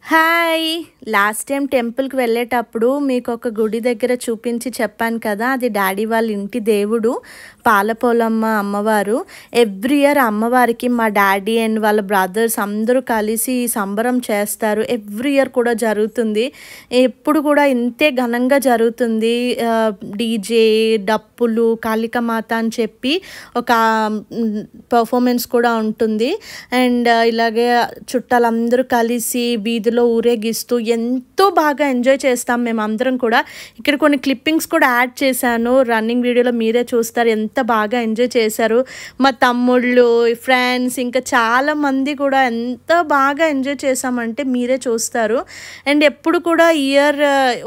Hi! Last time టెంపుల్‌కి వెళ్ళేటప్పుడు మీకొక గుడి దగ్గర చూపించి చెప్పాను కదా! అది డాడీ వాళ్ళ ఇంటి దేవుడు పాలపోలమ్మ అమ్మవారు. ఎవ్రీ ఇయర్ అమ్మవారికి మా డాడీ అండ్ వాళ్ళ బ్రదర్స్ అందరూ కలిసి సంబరం చేస్తారు. ఎవ్రీ ఇయర్ కూడా జరుగుతుంది. ఎప్పుడు కూడా ఇంతే ఘనంగా జరుగుతుంది. డీజే, డప్పులు, కాళికామాత అని చెప్పి ఒక పర్ఫార్మెన్స్ కూడా ఉంటుంది. అండ్ ఇలాగే చుట్టాలందరూ కలిసి వీధిలో ఊరేగిస్తూ ఎంతో బాగా ఎంజాయ్ చేస్తాం మేమందరం కూడా. ఇక్కడ కొన్ని క్లిప్పింగ్స్ కూడా యాడ్ చేశాను. రన్నింగ్ వీడియోలో మీరే చూస్తారు ఎంత బాగా ఎంజాయ్ చేశారు. మా తమ్ముళ్ళు, ఫ్రెండ్స్ ఇంకా చాలామంది కూడా ఎంత బాగా ఎంజాయ్ చేసామంటే మీరే చూస్తారు. అండ్ ఎప్పుడు కూడా ఇయర్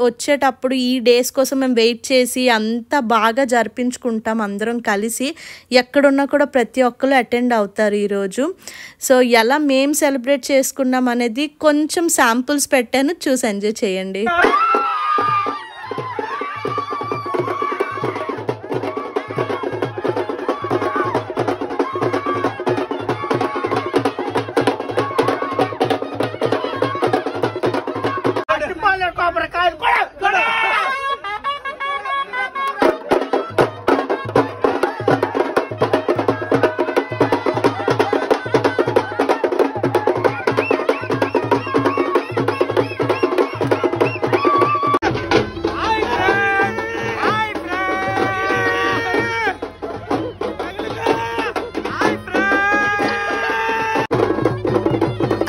వచ్చేటప్పుడు ఈ డేస్ కోసం మేము వెయిట్ చేసి అంత బాగా జరిపించుకుంటాం అందరం కలిసి. ఎక్కడున్నా కూడా ప్రతి ఒక్కరు అటెండ్ అవుతారు ఈరోజు. సో ఎలా మేము సెలబ్రేట్ చేసుకున్నాం అనేది కొంచెం శాంపుల్స్ పెట్టాను, చూసి ఎంజాయ్ చేయండి.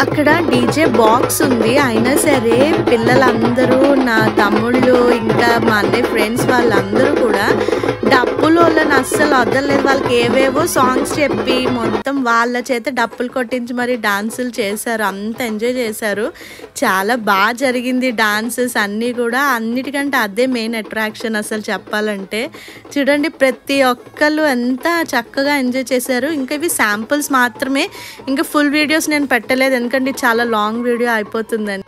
అక్కడ డీజే బాక్స్ ఉంది, అయినా సరే పిల్లలందరూ, నా తమ్ముళ్ళు, ఇంకా మా అన్నయ్య ఫ్రెండ్స్ వాళ్ళందరూ కూడా డప్పులు వాళ్ళని అస్సలు వదలలేదు. వాళ్ళకి ఏవేవో సాంగ్స్ చెప్పి మొత్తం వాళ్ళ చేత డప్పులు కొట్టించి మరి డాన్సులు చేశారు. అంత ఎంజాయ్ చేశారు. చాలా బాగా జరిగింది డాన్సెస్ అన్నీ కూడా. అన్నిటికంటే అదే మెయిన్ అట్రాక్షన్ అసలు చెప్పాలంటే. చూడండి ప్రతి ఒక్కళ్ళు ఎంత చక్కగా ఎంజాయ్ చేశారు. ఇంకా ఇవి శాంపుల్స్ మాత్రమే, ఇంకా ఫుల్ వీడియోస్ నేను పెట్టలేదు ఎందుకంటే చాలా లాంగ్ వీడియో అయిపోతుందని.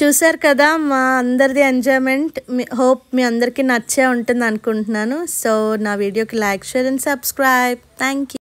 చూసారు కదా మా అందరిది ఎంజాయ్మెంట్. హోప్ మీ అందరికీ నచ్చే ఉంటుంది అనుకుంటున్నాను. సో నా వీడియోకి like, share and subscribe. Thank you.